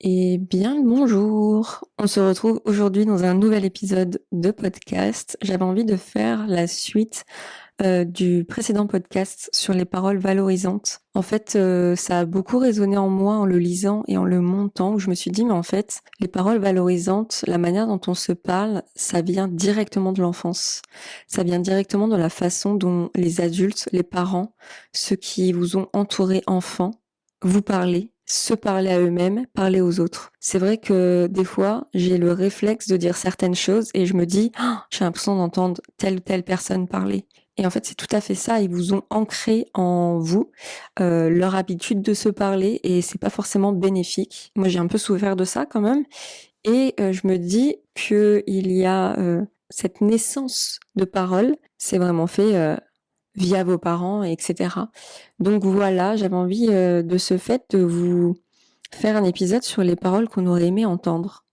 Eh bien, le bonjour. On se retrouve aujourd'hui dans un nouvel épisode de podcast. J'avais envie de faire la suite du précédent podcast sur les paroles valorisantes. En fait, ça a beaucoup résonné en moi en le lisant et en le montant, où je me suis dit, mais en fait, les paroles valorisantes, la manière dont on se parle, ça vient directement de l'enfance. Ça vient directement de la façon dont les adultes, les parents, ceux qui vous ont entouré enfant, vous parlez, se parler à eux-mêmes, parler aux autres. C'est vrai que des fois, j'ai le réflexe de dire certaines choses et je me dis, ah, j'ai l'impression d'entendre telle ou telle personne parler. Et en fait, c'est tout à fait ça. Ils vous ont ancré en vous leur habitude de se parler et c'est pas forcément bénéfique. Moi, j'ai un peu souffert de ça quand même. Et je me dis que il y a cette naissance de parole, c'est vraiment fait via vos parents, etc. Donc voilà, j'avais envie de ce fait de vous faire un épisode sur les paroles qu'on aurait aimé entendre.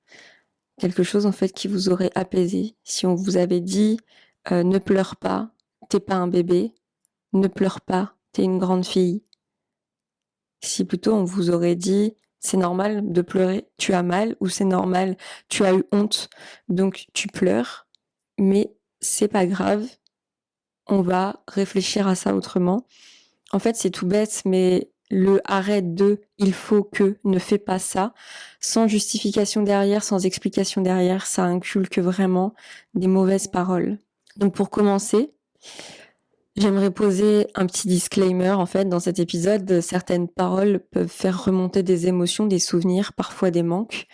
Quelque chose en fait qui vous aurait apaisé. Si on vous avait dit ne pleure pas, t'es pas un bébé, ne pleure pas, t'es une grande fille. Si plutôt on vous aurait dit c'est normal de pleurer, tu as mal, ou c'est normal, tu as eu honte, donc tu pleures, mais c'est pas grave, on va réfléchir à ça autrement. En fait, c'est tout bête, mais le arrête de il faut que ne fais pas ça, sans justification derrière, sans explication derrière, ça inculque vraiment des mauvaises paroles. Donc pour commencer, j'aimerais poser un petit disclaimer en fait dans cet épisode. Certaines paroles peuvent faire remonter des émotions, des souvenirs, parfois des manques,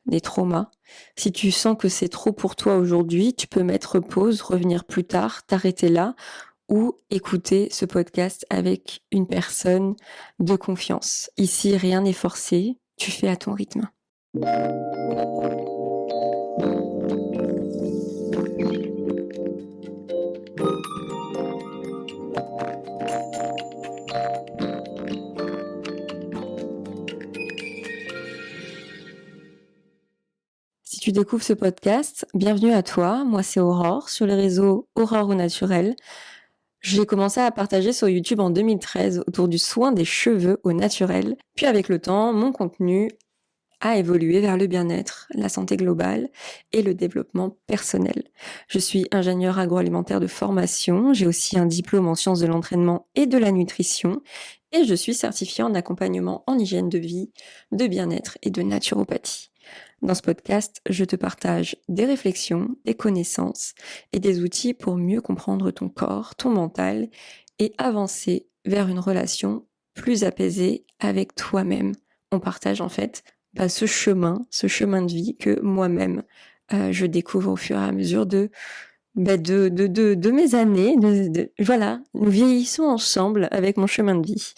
des traumas. Si tu sens que c'est trop pour toi aujourd'hui, tu peux mettre pause, revenir plus tard, t'arrêter là ou écouter ce podcast avec une personne de confiance. Ici, rien n'est forcé, tu fais à ton rythme. Si tu découvres ce podcast, bienvenue à toi. Moi, c'est Aurore, sur les réseaux Aurore au naturel. J'ai commencé à partager sur YouTube en 2013 autour du soin des cheveux au naturel. Puis avec le temps, mon contenu a évolué vers le bien-être, la santé globale et le développement personnel. Je suis ingénieure agroalimentaire de formation, j'ai aussi un diplôme en sciences de l'entraînement et de la nutrition et je suis certifiée en accompagnement en hygiène de vie, de bien-être et de naturopathie. Dans ce podcast, je te partage des réflexions, des connaissances et des outils pour mieux comprendre ton corps, ton mental et avancer vers une relation plus apaisée avec toi-même. On partage en fait ce chemin de vie que moi-même je découvre au fur et à mesure de mes années. Voilà, nous vieillissons ensemble avec mon chemin de vie.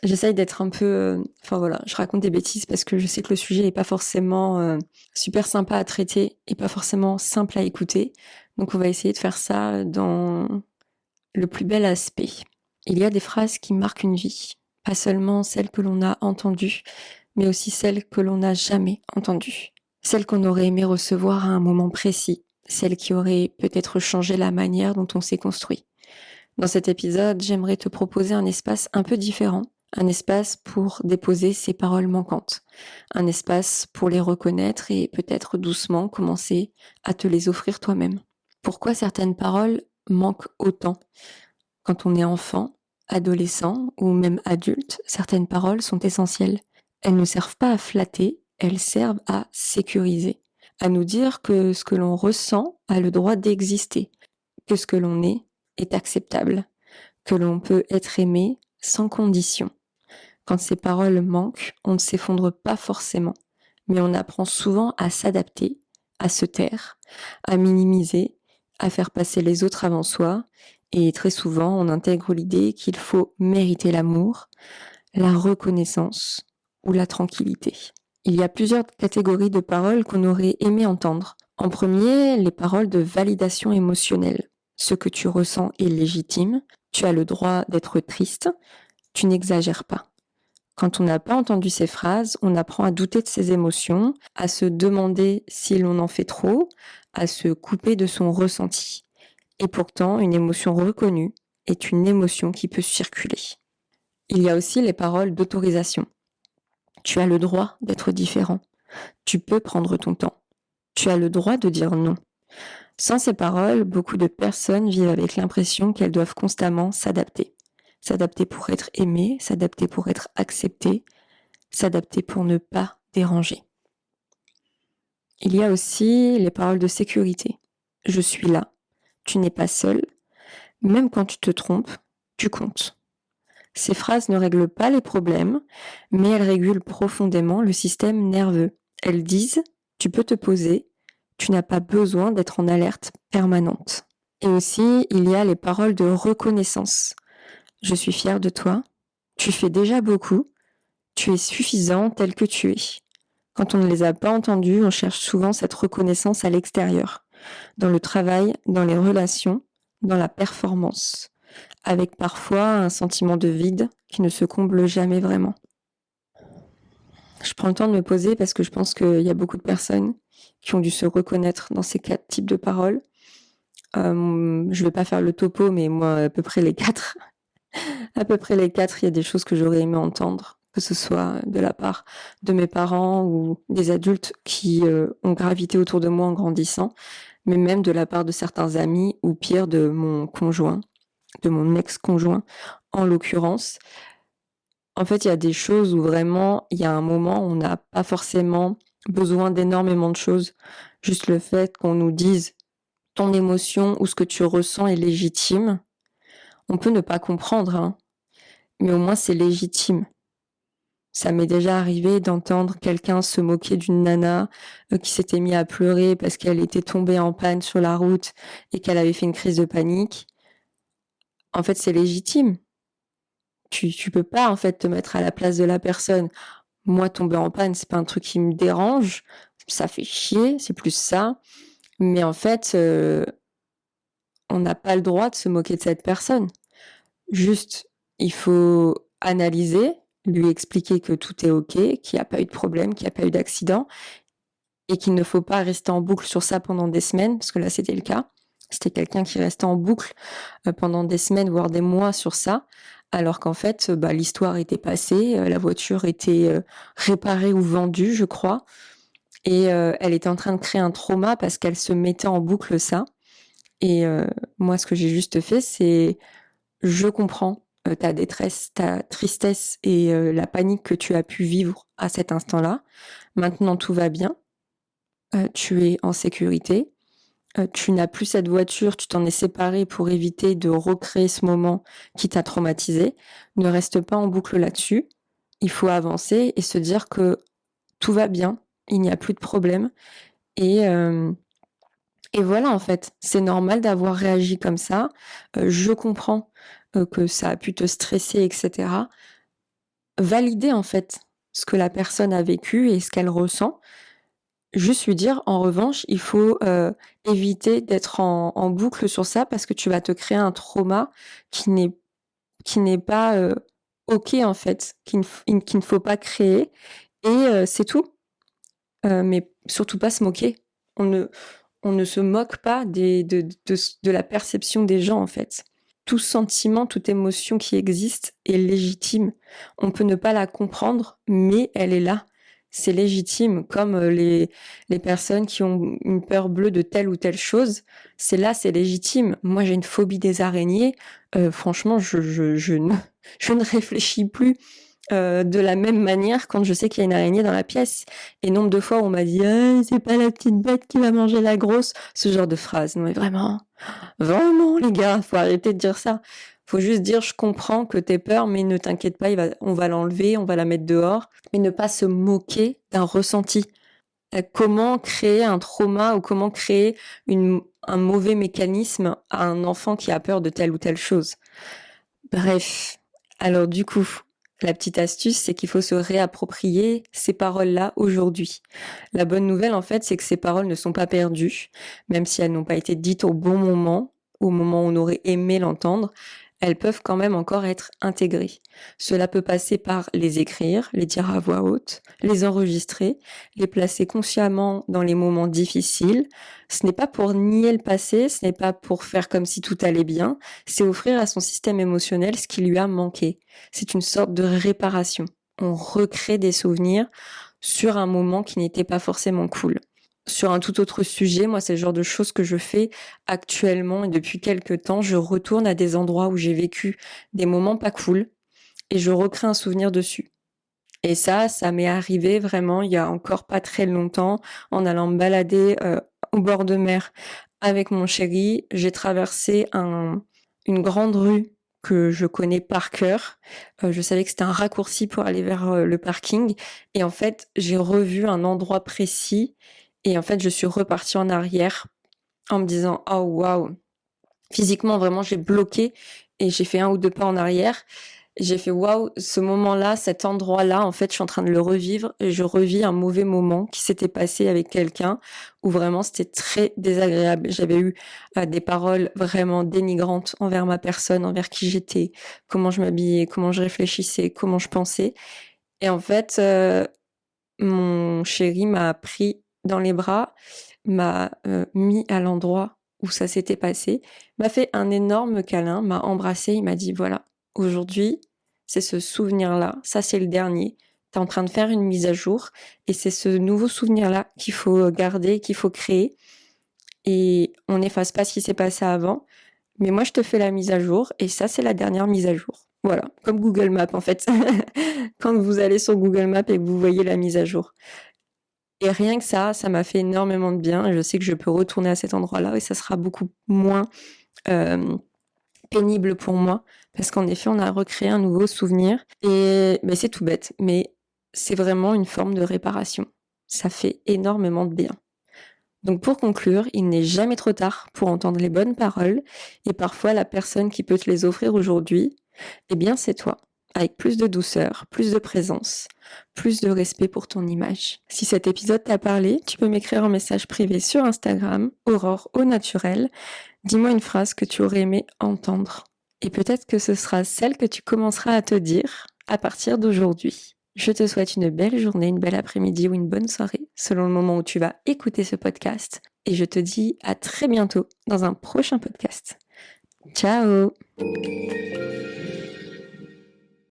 J'essaye d'être un peu... Enfin voilà, je raconte des bêtises parce que je sais que le sujet n'est pas forcément super sympa à traiter et pas forcément simple à écouter. Donc on va essayer de faire ça dans le plus bel aspect. Il y a des phrases qui marquent une vie, pas seulement celles que l'on a entendues, mais aussi celles que l'on n'a jamais entendues. Celles qu'on aurait aimé recevoir à un moment précis, celles qui auraient peut-être changé la manière dont on s'est construit. Dans cet épisode, j'aimerais te proposer un espace un peu différent, un espace pour déposer ces paroles manquantes, un espace pour les reconnaître et peut-être doucement commencer à te les offrir toi-même. Pourquoi certaines paroles manquent autant? Quand on est enfant, adolescent ou même adulte, certaines paroles sont essentielles. Elles ne servent pas à flatter, elles servent à sécuriser, à nous dire que ce que l'on ressent a le droit d'exister, que ce que l'on est acceptable, que l'on peut être aimé sans condition. Quand ces paroles manquent, on ne s'effondre pas forcément, mais on apprend souvent à s'adapter, à se taire, à minimiser, à faire passer les autres avant soi, et très souvent on intègre l'idée qu'il faut mériter l'amour, la reconnaissance ou la tranquillité. Il y a plusieurs catégories de paroles qu'on aurait aimé entendre. En premier, les paroles de validation émotionnelle. Ce que tu ressens est légitime, tu as le droit d'être triste, tu n'exagères pas. Quand on n'a pas entendu ces phrases, on apprend à douter de ses émotions, à se demander si l'on en fait trop, à se couper de son ressenti. Et pourtant, une émotion reconnue est une émotion qui peut circuler. Il y a aussi les paroles d'autorisation. Tu as le droit d'être différent. Tu peux prendre ton temps. Tu as le droit de dire non. Sans ces paroles, beaucoup de personnes vivent avec l'impression qu'elles doivent constamment s'adapter. S'adapter pour être aimées, s'adapter pour être acceptées, s'adapter pour ne pas déranger. Il y a aussi les paroles de sécurité. Je suis là. Tu n'es pas seul. Même quand tu te trompes, tu comptes. Ces phrases ne règlent pas les problèmes, mais elles régulent profondément le système nerveux. Elles disent, tu peux te poser, tu n'as pas besoin d'être en alerte permanente. Et aussi, il y a les paroles de reconnaissance. Je suis fière de toi, tu fais déjà beaucoup, tu es suffisant tel que tu es. Quand on ne les a pas entendues, on cherche souvent cette reconnaissance à l'extérieur, dans le travail, dans les relations, dans la performance, avec parfois un sentiment de vide qui ne se comble jamais vraiment. Je prends le temps de me poser parce que je pense qu'il y a beaucoup de personnes qui ont dû se reconnaître dans ces 4 types de paroles. Je vais pas faire le topo, mais moi, à peu près les 4. À peu près les 4, il y a des choses que j'aurais aimé entendre, que ce soit de la part de mes parents ou des adultes qui ont gravité autour de moi en grandissant, mais même de la part de certains amis ou pire de mon conjoint, de mon ex-conjoint en l'occurrence. En fait, il y a des choses où vraiment, il y a un moment où on n'a pas forcément besoin d'énormément de choses. Juste le fait qu'on nous dise ton émotion ou ce que tu ressens est légitime. On peut ne pas comprendre, hein, mais au moins c'est légitime. Ça m'est déjà arrivé d'entendre quelqu'un se moquer d'une nana qui s'était mise à pleurer parce qu'elle était tombée en panne sur la route et qu'elle avait fait une crise de panique. En fait, c'est légitime. Tu peux pas en fait te mettre à la place de la personne. Moi, tomber en panne, c'est pas un truc qui me dérange. Ça fait chier, c'est plus ça. Mais en fait, on n'a pas le droit de se moquer de cette personne. Juste, il faut analyser, lui expliquer que tout est OK, qu'il n'y a pas eu de problème, qu'il n'y a pas eu d'accident et qu'il ne faut pas rester en boucle sur ça pendant des semaines, parce que là, c'était le cas. C'était quelqu'un qui restait en boucle pendant des semaines, voire des mois sur ça, alors qu'en fait, l'histoire était passée, la voiture était réparée ou vendue, je crois, et elle était en train de créer un trauma parce qu'elle se mettait en boucle ça. Et moi, ce que j'ai juste fait, c'est je comprends ta détresse, ta tristesse et la panique que tu as pu vivre à cet instant-là. Maintenant, tout va bien. Tu es en sécurité. Tu n'as plus cette voiture, tu t'en es séparé pour éviter de recréer ce moment qui t'a traumatisé. Ne reste pas en boucle là-dessus. Il faut avancer et se dire que tout va bien, il n'y a plus de problème. Et voilà, en fait, c'est normal d'avoir réagi comme ça. Je comprends que ça a pu te stresser, etc. Valider, en fait, ce que la personne a vécu et ce qu'elle ressent. Juste lui dire, en revanche, il faut éviter d'être en boucle sur ça parce que tu vas te créer un trauma qui n'est pas OK, en fait, qu'il ne faut pas créer. Et c'est tout. Mais surtout pas se moquer. On ne se moque pas de la perception des gens, en fait. Tout sentiment, toute émotion qui existe est légitime. On peut ne pas la comprendre, mais elle est là. C'est légitime, comme les personnes qui ont une peur bleue de telle ou telle chose. C'est là, c'est légitime. Moi, j'ai une phobie des araignées. Franchement, je ne réfléchis plus de la même manière quand je sais qu'il y a une araignée dans la pièce. Et nombre de fois, on m'a dit ah, c'est pas la petite bête qui va manger la grosse. Ce genre de phrase. Non, mais vraiment, les gars, faut arrêter de dire ça. Faut juste dire je comprends que t'aies peur, mais ne t'inquiète pas, on va l'enlever, on va la mettre dehors. Mais ne pas se moquer d'un ressenti. Comment créer un trauma ou comment créer un mauvais mécanisme à un enfant qui a peur de telle ou telle chose. Bref, alors du coup, la petite astuce, c'est qu'il faut se réapproprier ces paroles-là aujourd'hui. La bonne nouvelle, en fait, c'est que ces paroles ne sont pas perdues, même si elles n'ont pas été dites au bon moment, au moment où on aurait aimé l'entendre, elles peuvent quand même encore être intégrées. Cela peut passer par les écrire, les dire à voix haute, les enregistrer, les placer consciemment dans les moments difficiles. Ce n'est pas pour nier le passé, ce n'est pas pour faire comme si tout allait bien, c'est offrir à son système émotionnel ce qui lui a manqué. C'est une sorte de réparation. on recrée des souvenirs sur un moment qui n'était pas forcément cool. Sur un tout autre sujet, moi, c'est le genre de choses que je fais actuellement et depuis quelques temps. Je retourne à des endroits où j'ai vécu des moments pas cool et je recrée un souvenir dessus. Et ça m'est arrivé vraiment il y a encore pas très longtemps en allant me balader au bord de mer avec mon chéri. J'ai traversé une grande rue que je connais par cœur. Je savais que c'était un raccourci pour aller vers le parking. Et en fait, j'ai revu un endroit précis. Et en fait, je suis repartie en arrière en me disant, oh waouh, physiquement, vraiment, j'ai bloqué et j'ai fait 1 ou 2 pas en arrière. J'ai fait waouh, ce moment-là, cet endroit-là, en fait, je suis en train de le revivre et je revis un mauvais moment qui s'était passé avec quelqu'un où vraiment c'était très désagréable. J'avais eu des paroles vraiment dénigrantes envers ma personne, envers qui j'étais, comment je m'habillais, comment je réfléchissais, comment je pensais. Et en fait, mon chéri m'a pris dans les bras, m'a mis à l'endroit où ça s'était passé, m'a fait un énorme câlin, m'a embrassé, il m'a dit voilà, aujourd'hui, c'est ce souvenir-là, ça c'est le dernier. Tu es en train de faire une mise à jour et c'est ce nouveau souvenir-là qu'il faut garder, qu'il faut créer. Et on n'efface pas ce qui s'est passé avant, mais moi je te fais la mise à jour et ça c'est la dernière mise à jour. Voilà, comme Google Maps en fait. Quand vous allez sur Google Maps et que vous voyez la mise à jour. Et rien que ça m'a fait énormément de bien. Je sais que je peux retourner à cet endroit-là et ça sera beaucoup moins pénible pour moi parce qu'en effet, on a recréé un nouveau souvenir et c'est tout bête, mais c'est vraiment une forme de réparation. Ça fait énormément de bien. Donc pour conclure, il n'est jamais trop tard pour entendre les bonnes paroles et parfois la personne qui peut te les offrir aujourd'hui, c'est toi, avec plus de douceur, plus de présence, plus de respect pour ton image. Si cet épisode t'a parlé, tu peux m'écrire un message privé sur Instagram, Aurore au naturel. Dis-moi une phrase que tu aurais aimé entendre. Et peut-être que ce sera celle que tu commenceras à te dire à partir d'aujourd'hui. Je te souhaite une belle journée, une belle après-midi ou une bonne soirée, selon le moment où tu vas écouter ce podcast. Et je te dis à très bientôt dans un prochain podcast. Ciao!